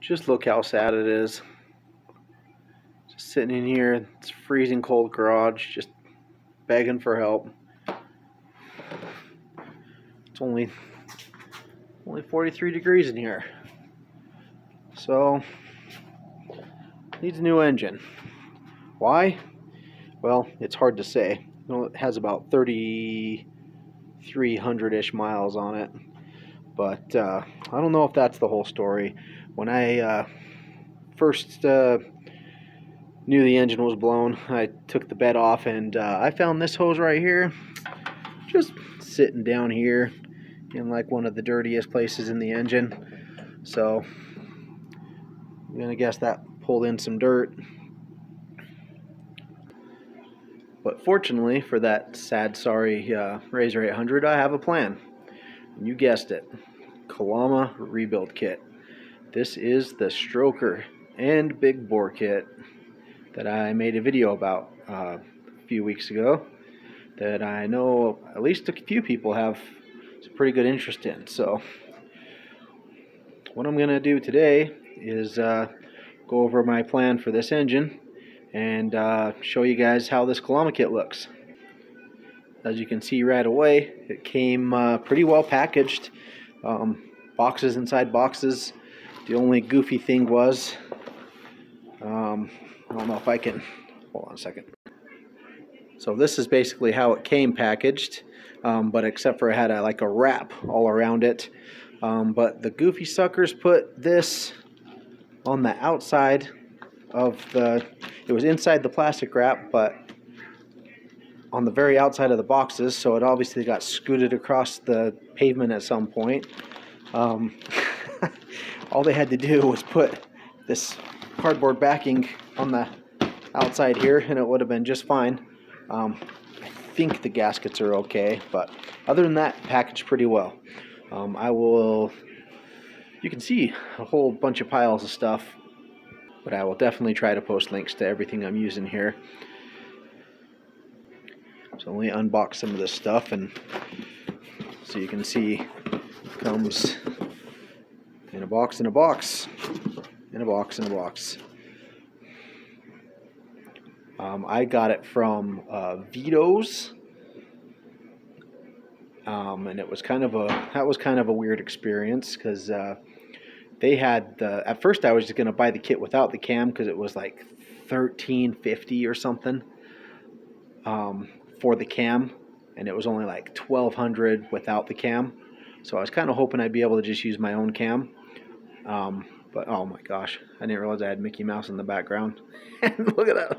Just look how sad it is. Just sitting in here, it's freezing cold garage, just begging for help. It's only 43 degrees in here. So, needs a new engine. Why? Well, it's hard to say. You know, it has about 3,300-ish miles on it. But I don't know if that's the whole story. When I first knew the engine was blown, I took the bed off and I found this hose right here, just sitting down here in like one of the dirtiest places in the engine. So I'm gonna guess that pulled in some dirt. But fortunately for that sad, sorry RZR 800, I have a plan. You guessed it, Kalama rebuild kit. This is the stroker and big bore kit that I made a video about a few weeks ago that I know at least a few people have some pretty good interest in. So what I'm going to do today is go over my plan for this engine and show you guys how this Kalama kit looks. As you can see right away, it came pretty well packaged. Boxes inside boxes. The only goofy thing was, I don't know if I can, hold on a second. So this is basically how it came packaged, but except for it had like a wrap all around it. But the goofy suckers put this on the outside of it was inside the plastic wrap, but on the very outside of the boxes, so it obviously got scooted across the pavement at some point. All they had to do was put this cardboard backing on the outside here and it would have been just fine. I think the gaskets are okay, but other than that, packaged pretty well. You can see a whole bunch of piles of stuff, but I will definitely try to post links to everything I'm using here. So let me unbox some of this stuff, and so you can see it comes in a box, in a box, in a box, in a box. I got it from Vito's, and it was kind of a weird experience because they had at first I was just gonna buy the kit without the cam because it was like $13.50 or something for the cam, and it was only like $1,200 without the cam. So I was kind of hoping I'd be able to just use my own cam. But oh my gosh, I didn't realize I had Mickey Mouse in the background. And look at that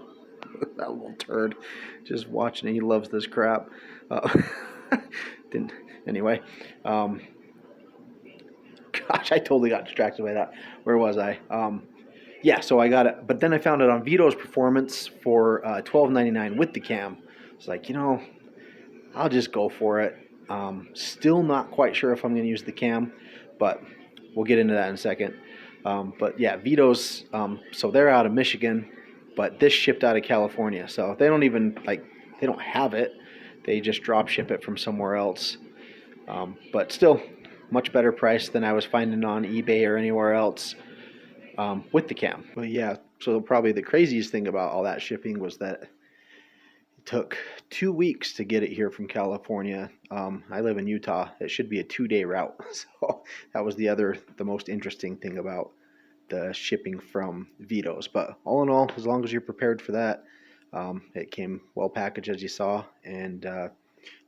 little turd just watching it. He loves this crap. Anyway, gosh, I totally got distracted by that. Where was I? Yeah, so I got it, but then I found it on Vito's Performance for $12.99 with the cam. It's like, you know, I'll just go for it. Still not quite sure if I'm going to use the cam, but we'll get into that in a second. But yeah, Vito's, so they're out of Michigan, but this shipped out of California. So they don't even, like, they don't have it. They just drop ship it from somewhere else. But still, much better price than I was finding on eBay or anywhere else with the cam. But yeah, so probably the craziest thing about all that shipping was that it took 2 weeks to get it here from California. I live in Utah. It should be a 2-day route. So that was the most interesting thing about the shipping from Vito's. But all in all, as long as you're prepared for that, it came well packaged as you saw. And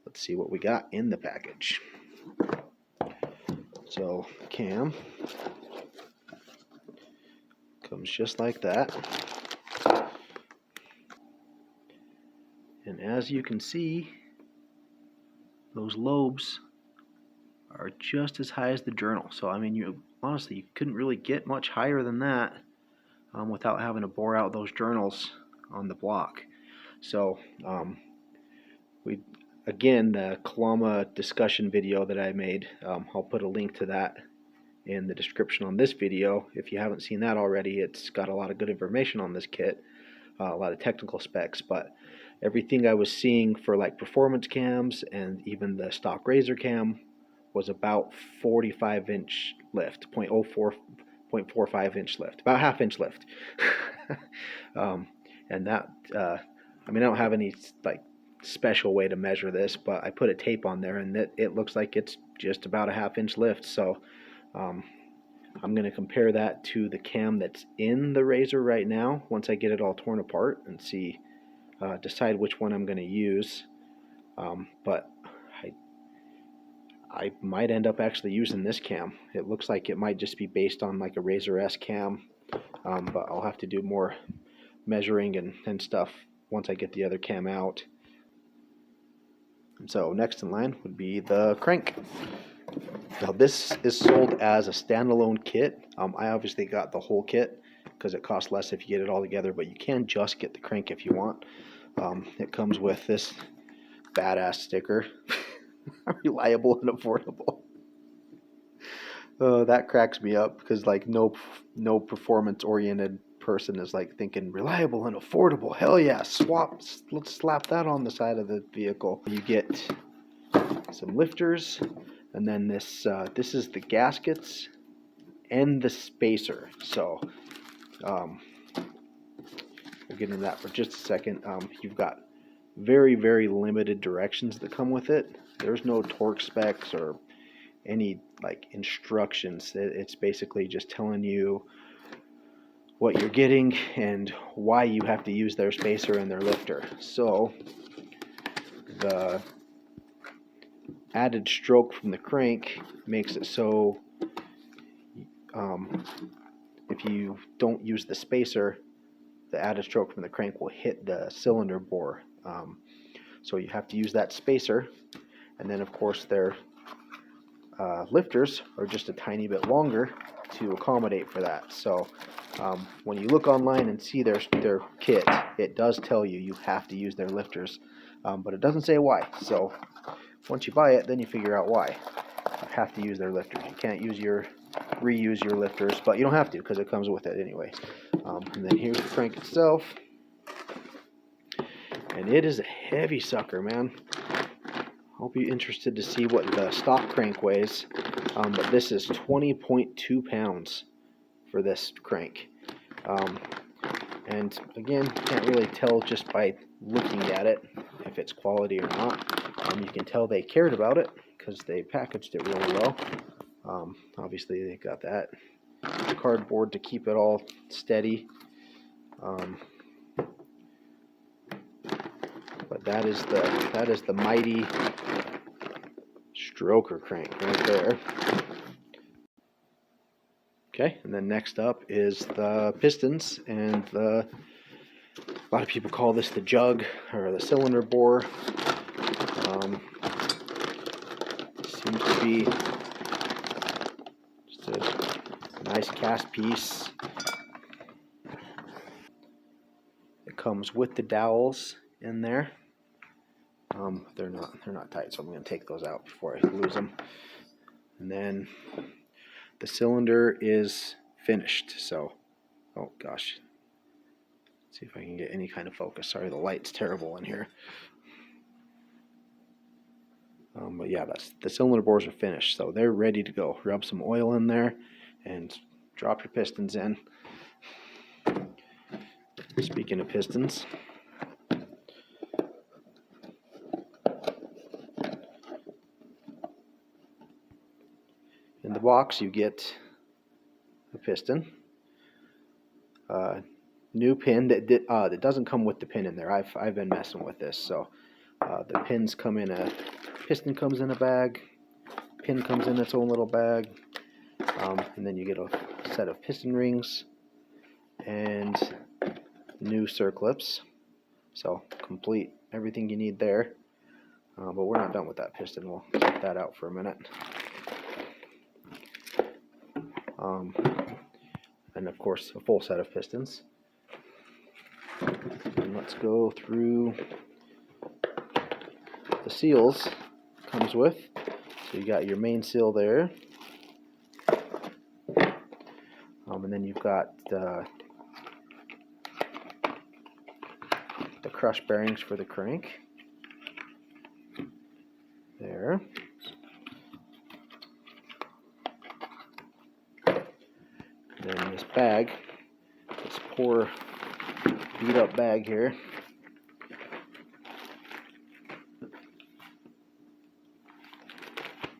let's see what we got in the package. So cam comes just like that. And as you can see, those lobes are just as high as the journal. So I mean, honestly, you couldn't really get much higher than that without having to bore out those journals on the block. So again, the Kalama discussion video that I made, I'll put a link to that in the description on this video. If you haven't seen that already, it's got a lot of good information on this kit, a lot of technical specs, but everything I was seeing for like performance cams and even the stock RZR cam was about 45-inch lift, 0.04 0.45 inch lift, about half-inch lift. And that, I mean, I don't have any like special way to measure this, but I put a tape on there, and it looks like it's just about a half-inch lift. So I'm going to compare that to the cam that's in the RZR right now once I get it all torn apart and see, decide which one I'm going to use. But I might end up actually using this cam. It looks like it might just be based on like a RZR cam, but I'll have to do more measuring and stuff once I get the other cam out. So next in line would be the crank. Now this is sold as a standalone kit. I obviously got the whole kit because it costs less if you get it all together, but you can just get the crank if you want. It comes with this badass sticker. Reliable and affordable. That cracks me up because like no performance oriented person is like thinking reliable and affordable. Hell yeah, let's slap that on the side of the vehicle. You get some lifters, and then this is the gaskets and the spacer. So we'll get into that for just a second. You've got very, very limited directions that come with it. There's no torque specs or any like instructions. It's basically just telling you what you're getting and why you have to use their spacer and their lifter. So the added stroke from the crank makes it so if you don't use the spacer, the added stroke from the crank will hit the cylinder bore. So you have to use that spacer, and then of course their lifters are just a tiny bit longer to accommodate for that. So when you look online and see their kit, it does tell you you have to use their lifters, but it doesn't say why. So once you buy it, then you figure out why. You have to use their lifters. You can't reuse your lifters, but you don't have to because it comes with it anyway. And then here's the crank itself. And it is a heavy sucker, man. I'll be interested to see what the stock crank weighs. But this is 20.2 pounds for this crank. And again, you can't really tell just by looking at it if it's quality or not. You can tell they cared about it because they packaged it really well. Obviously they got that cardboard to keep it all steady. But that is the mighty stroker crank right there. Okay, and then next up is the pistons, and a lot of people call this the jug or the cylinder bore. Seems to be just a nice cast piece. It comes with the dowels in there. They're not tight, so I'm going to take those out before I lose them. And then the cylinder is finished. So, oh gosh, let's see if I can get any kind of focus. Sorry, the light's terrible in here. But yeah, the cylinder bores are finished, so they're ready to go. Rub some oil in there and drop your pistons in. Speaking of pistons, in the box you get a piston, new pin that doesn't come with the pin in there. I've been messing with this, so the pins come in piston comes in a bag, pin comes in its own little bag, and then you get a set of piston rings and new circlips. So complete everything you need there. But we're not done with that piston. We'll keep that out for a minute. And of course a full set of pistons. And let's go through the seals it comes with. So you got your main seal there, and then you've got the crush bearings for the crank there. And then this bag, this poor beat up bag here.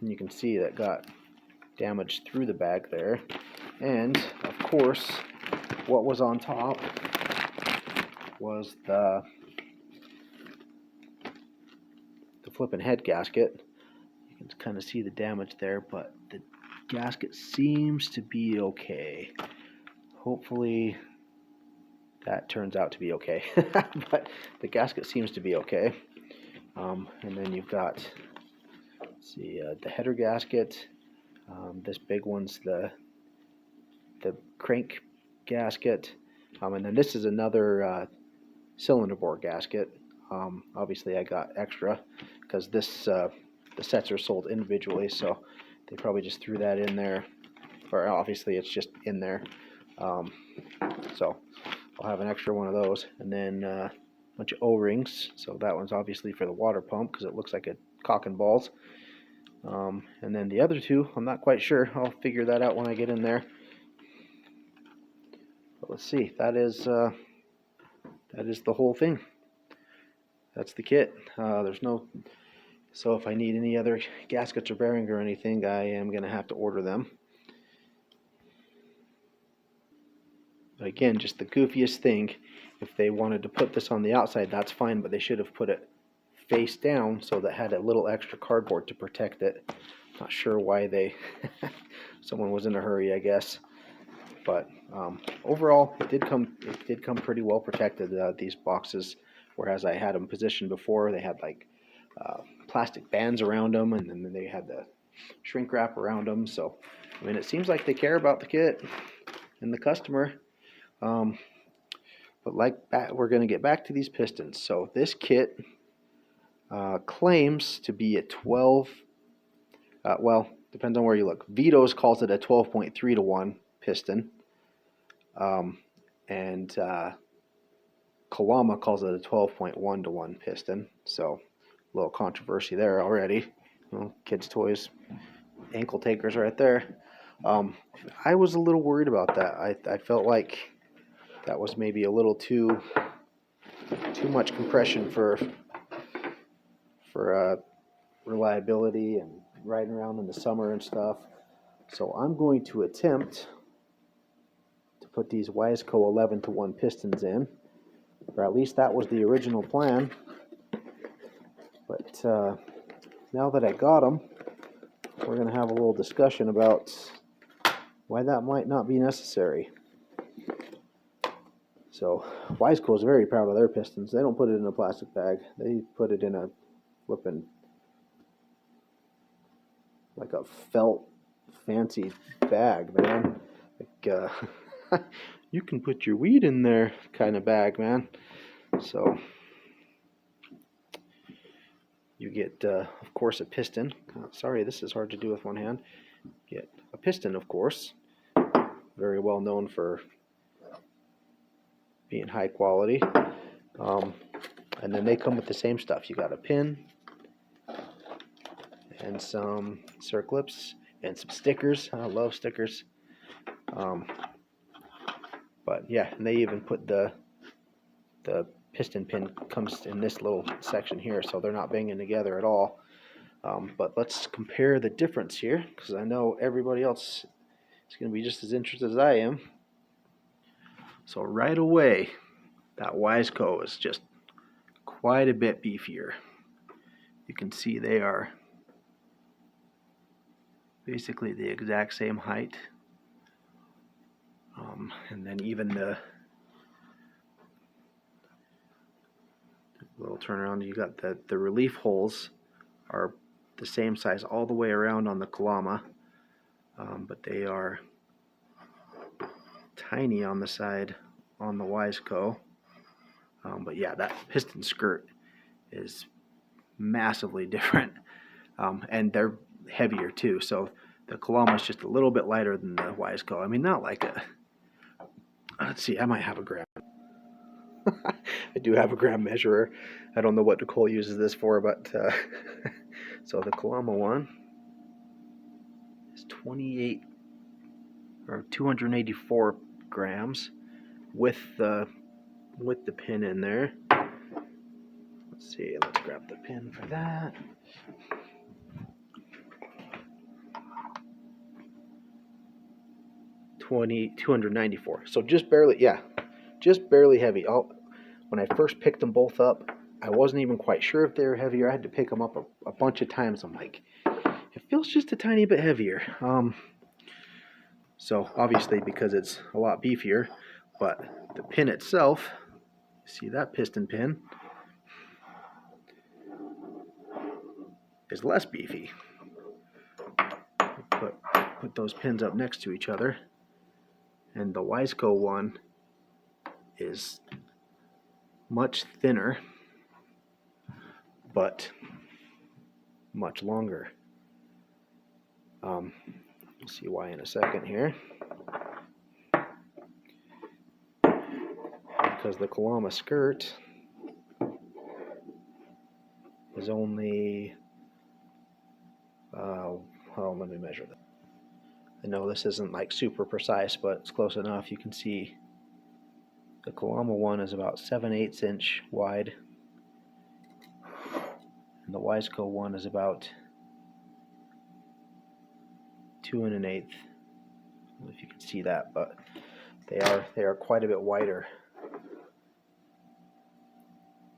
And you can see that got damaged through the bag there. And of course, what was on top was the flipping head gasket. You can kind of see the damage there, but the gasket seems to be okay. Hopefully that turns out to be okay. But the gasket seems to be okay. And then you've got, let's see, the header gasket. This big one's the crank gasket. And then this is another cylinder bore gasket. Obviously I got extra because this the sets are sold individually, so they probably just threw that in there, or obviously it's just in there. So I'll have an extra one of those, and then a bunch of O-rings. So that one's obviously for the water pump because it looks like a cock and balls. And then the other two, I'm not quite sure. I'll figure that out when I get in there. But let's see. That is the whole thing. That's the kit. There's no. So if I need any other gaskets or bearing or anything, I am going to have to order them. But again, just the goofiest thing. If they wanted to put this on the outside, that's fine, but they should have put it face down so that had a little extra cardboard to protect it. Not sure why they someone was in a hurry, I guess. But overall, it did come pretty well protected, these boxes, whereas I had them positioned before. They had like plastic bands around them, and then they had the shrink wrap around them. So I mean, it seems like they care about the kit and the customer. But like that, we're going to get back to these pistons. So this kit claims to be a 12, well, depends on where you look. Vito's calls it a 12.3 to 1 piston, and Kalama calls it a 12.1 to 1 piston. So a little controversy there already. You know, kids' toys, ankle takers right there. I was a little worried about that. I felt like that was maybe a little too much compression for reliability and riding around in the summer and stuff. So I'm going to attempt to put these Wiseco 11 to 1 pistons in, or at least that was the original plan. But now that I got them, we're going to have a little discussion about why that might not be necessary. So Wiseco is very proud of their pistons. They don't put it in a plastic bag. They put it in a flipping, like a felt fancy bag, man. Like you can put your weed in there kind of bag, man. So you get, of course, a piston. Sorry, this is hard to do with one hand. Get a piston, of course. Very well known for being high quality. And then they come with the same stuff. You got a pin and some circlips and some stickers. I love stickers. But yeah, and they even put the piston pin comes in this little section here, so they're not banging together at all. But let's compare the difference here, because I know everybody else is going to be just as interested as I am. So right away, that Wiseco is just quite a bit beefier. You can see they are basically the exact same height. And then even the little turnaround, you got the relief holes are the same size all the way around on the Kalama, but they are tiny on the side on the Wiseco. But yeah, that piston skirt is massively different, and they're heavier too. So the Kalama is just a little bit lighter than the Wiseco. I mean, not like a. Let's see, I might have a gram. I do have a gram measurer. I don't know what Nicole uses this for, but so the Kalama one is 28 or 284 grams with the pin in there. Let's see, let's grab the pin for that. $294. So just barely, yeah, just barely heavy. When I first picked them both up, I wasn't even quite sure if they were heavier. I had to pick them up a bunch of times. I'm like, it feels just a tiny bit heavier. So obviously because it's a lot beefier, but the pin itself, see that piston pin, is less beefy. Put those pins up next to each other, and the Wiseco one is much thinner, but much longer. We'll see why in a second here. Because the Kalama skirt is only, let me measure that. I know this isn't like super precise, but it's close enough. You can see the Kalama one is about 7/8 inch wide, and the Wiseco one is about 2 1/8. I don't know if you can see that, but they are quite a bit wider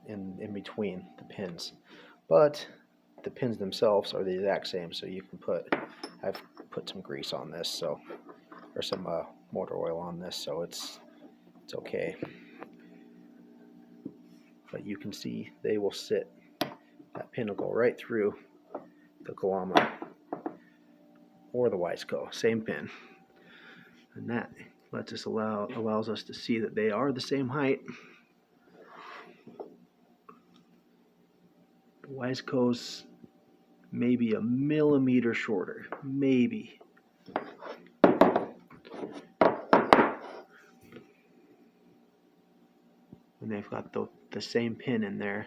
in between the pins. But the pins themselves are the exact same, so you can I've put some grease on this, so, or some motor oil on this, so it's okay. But you can see they will sit, that pin will go right through the Kalama or the Wiseco, same pin, and that allows us to see that they are the same height. The Wiseco's maybe a millimeter shorter, maybe. And they've got the same pin in there.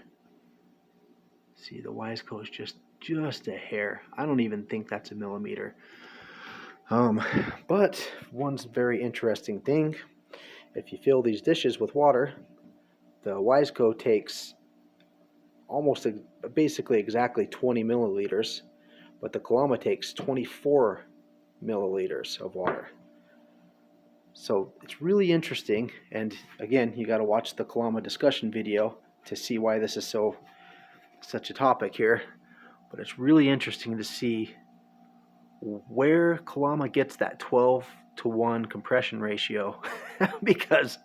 See, the Wiseco is just a hair. I don't even think that's a millimeter. But one's very interesting thing. If you fill these dishes with water, the Wiseco takes almost basically exactly 20 milliliters, but the Kalama takes 24 milliliters of water. So it's really interesting, and again, you got to watch the Kalama discussion video to see why this is such a topic here. But it's really interesting to see where Kalama gets that 12-to-1 compression ratio because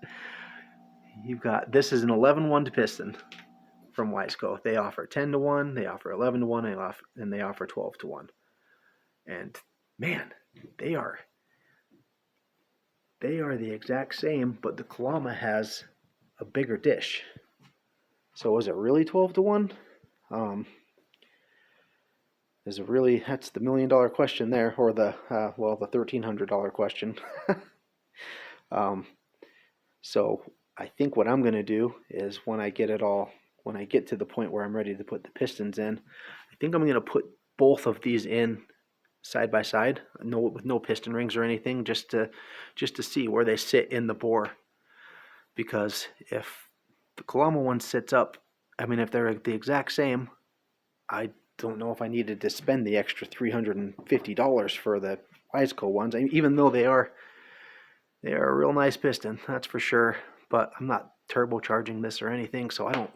this is an 11-1 to piston from Wiseco. They offer 10-to-1, they offer 11-to-1, and they offer 12-to-1. And man, they are the exact same, but the Kalama has a bigger dish. So is it really 12-to-1? That's the $1 million question there, or the $1,300 question. So I think what I'm going to do is when I get to the point where I'm ready to put the pistons in, I think I'm going to put both of these in side by side, with no piston rings or anything, just to see where they sit in the bore. Because if the Kalama one sits up, if they're the exact same, I don't know if I needed to spend the extra $350 for the Wiseco ones, even though they are a real nice piston, that's for sure. But I'm not turbocharging this or anything, so I don't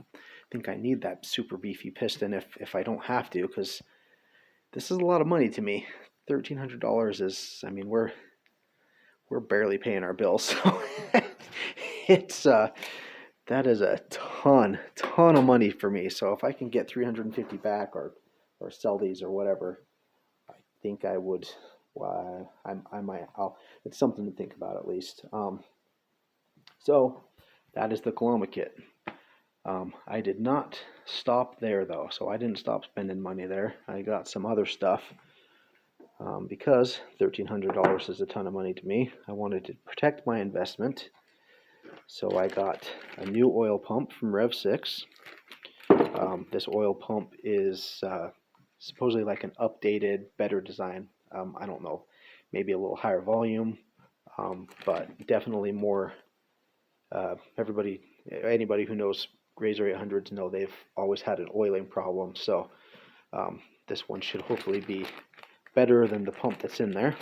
think I need that super beefy piston if I don't have to, because this is a lot of money to me. $1,300 is, we're barely paying our bills, so it's that is a ton of money for me. So if I can get $350 back or sell these or whatever, I think I would. I might. It's something to think about at least. So that is the Kalama kit. I did not stop there though, so I didn't stop spending money there. I got some other stuff because $1,300 is a ton of money to me. I wanted to protect my investment, so I got a new oil pump from Rev6. This oil pump is supposedly like an updated, better design. I don't know, maybe a little higher volume, but definitely more. Anybody who knows RZR 800s know they've always had an oiling problem, so this one should hopefully be better than the pump that's in there.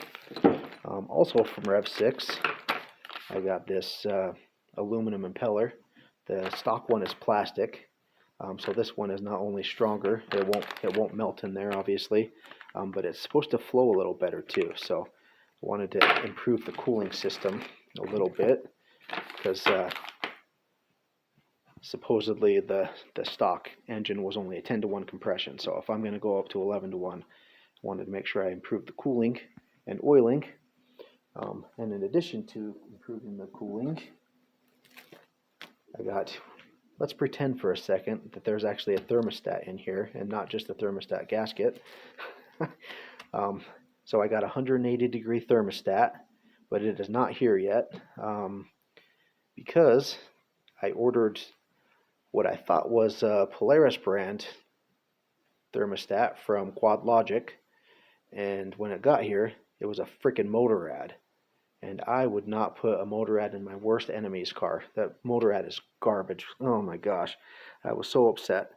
Also from Rev6, I got this aluminum impeller. The stock one is plastic, so this one is not only stronger, it won't melt in there obviously, but it's supposed to flow a little better too. So I wanted to improve the cooling system a little bit because supposedly the stock engine was only a 10-to-1 compression. So if I'm going to go up to 11-to-1, I wanted to make sure I improved the cooling and oiling. And in addition to improving the cooling, I got, let's pretend for a second that there's actually a thermostat in here and not just a thermostat gasket. So I got a 180-degree thermostat, but it is not here yet because I ordered what I thought was a Polaris brand thermostat from Quad Logic, and when it got here, it was a freaking Motorrad. And I would not put a Motorrad in my worst enemy's car. That Motorrad is garbage. Oh my gosh, I was so upset.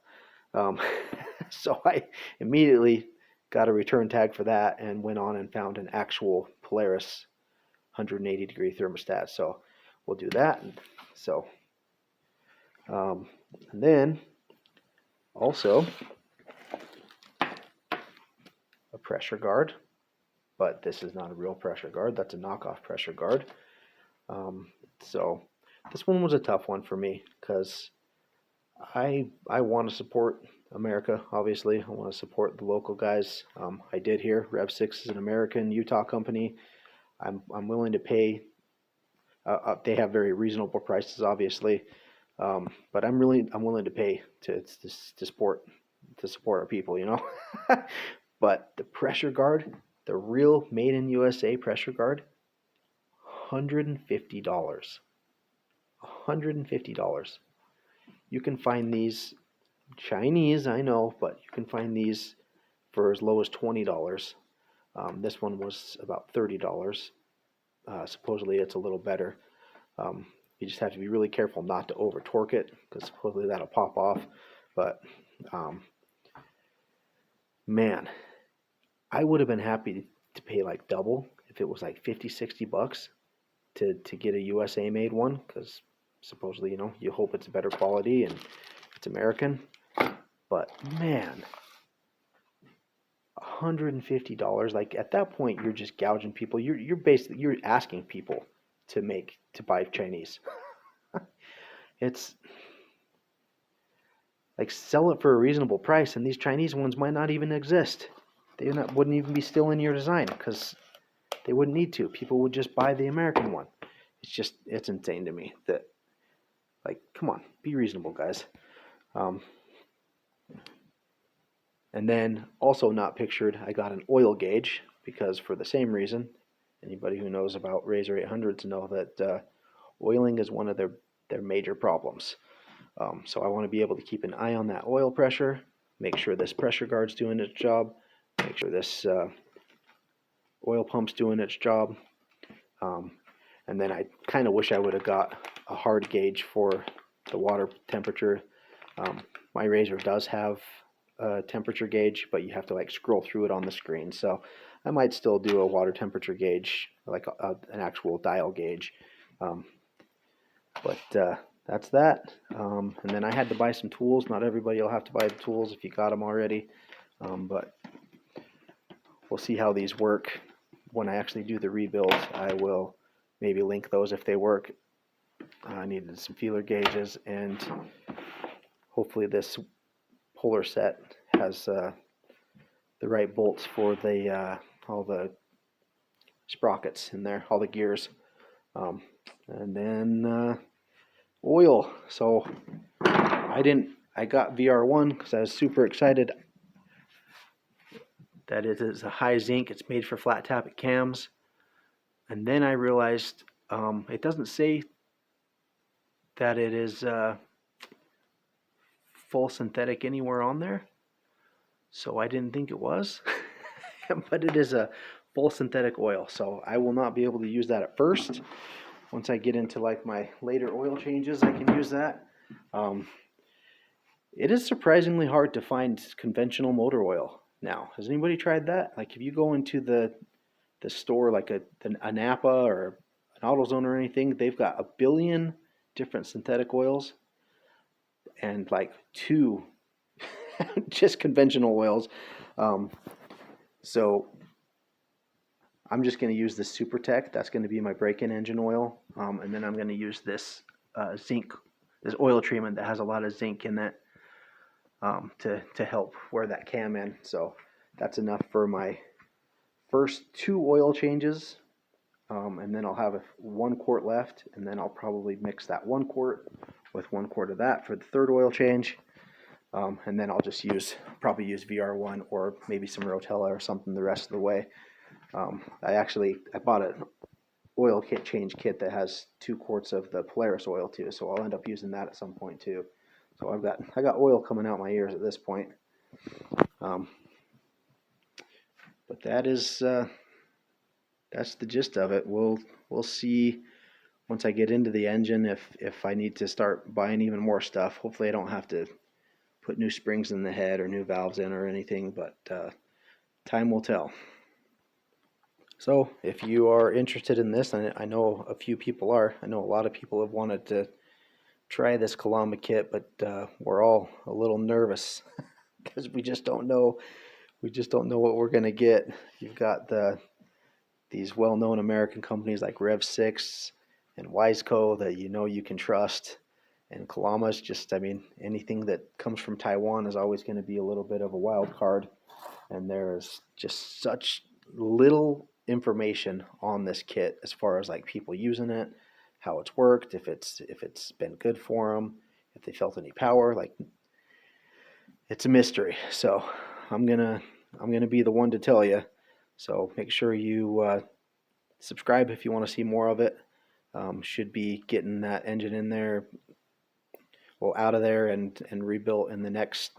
So I immediately got a return tag for that and went on and found an actual Polaris 180-degree thermostat. So we'll do that. So, and then also a pressure guard. But this is not a real pressure guard. That's a knockoff pressure guard. So this one was a tough one for me because I want to support America, obviously. I want to support the local guys. I did here. Rev6 is an American Utah company. I'm willing to pay. They have very reasonable prices, obviously, but I'm willing to pay to support our people, you know. But the pressure guard, the real made in USA pressure guard, $150. $150. You can find these Chinese, I know, but you can find these for as low as $20. This one was about $30. Supposedly it's a little better. You just have to be really careful not to over torque it because supposedly that'll pop off. But man, I would have been happy to pay like double if it was like 50, 60 bucks to get a USA made one, because supposedly, you know, you hope it's better quality and it's American. But man, $150, like at that point you're just gouging people. You're basically asking people to buy Chinese. It's like, sell it for a reasonable price, and these Chinese ones might not even exist. They wouldn't even be still in your design because they wouldn't need to. People would just buy the American one. It's insane to me that, like, come on, be reasonable, guys. And then also not pictured, I got an oil gauge because for the same reason, anybody who knows about RZR 800s know that oiling is one of their major problems. So I want to be able to keep an eye on that oil pressure, make sure this pressure guard's doing its job, make sure this oil pump's doing its job. And then I kind of wish I would have got a hard gauge for the water temperature. My RZR does have a temperature gauge, but you have to like scroll through it on the screen. So I might still do a water temperature gauge, like an actual dial gauge. But that's that. And then I had to buy some tools. Not everybody will have to buy the tools if you got them already. But we'll see how these work. When I actually do the rebuild, I will maybe link those if they work. I needed some feeler gauges, and hopefully this Polar set has the right bolts for the all the sprockets in there, all the gears. And then oil. So I got VR1 because I was super excited that it is a high zinc. It's made for flat tappet cams. And then I realized it doesn't say that it is full synthetic anywhere on there. So I didn't think it was. But it is a full synthetic oil, so I will not be able to use that at first. Once I get into like my later oil changes, I can use that. It is surprisingly hard to find conventional motor oil now. Has anybody tried that? Like if you go into the store, like a Napa or an AutoZone or anything, they've got a billion different synthetic oils and like 2 just conventional oils. So I'm just going to use this SuperTech. That's going to be my break-in engine oil. And then I'm going to use this zinc, this oil treatment that has a lot of zinc in it to help wear that cam in. So that's enough for my first 2 oil changes. And then I'll have 1 quart left, and then I'll probably mix that 1 quart with 1 quart of that for the 3rd oil change. And then I'll just probably use VR1 or maybe some Rotella or something the rest of the way. I bought an oil change kit that has 2 quarts of the Polaris oil too, so I'll end up using that at some point too. So I got oil coming out my ears at this point. But that's the gist of it. We'll see once I get into the engine if I need to start buying even more stuff. Hopefully I don't have to put new springs in the head or new valves in or anything, but time will tell. So if you are interested in this, and I know a few people are, I know a lot of people have wanted to try this Kalama kit, but we're all a little nervous because we just don't know what we're going to get. You've got these well-known American companies like Rev6 and Wiseco that you can trust. And Kalama's just, I mean, anything that comes from Taiwan is always going to be a little bit of a wild card. And there's just such little information on this kit as far as like people using it, how it's worked, if it's been good for them, if they felt any power. Like, it's a mystery. So I'm gonna be the one to tell you. So make sure you subscribe if you want to see more of it. Should be getting that engine in there, well, out of there and rebuilt in the next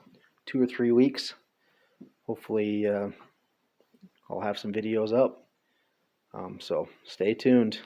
2 or 3 weeks. Hopefully I'll have some videos up. So stay tuned.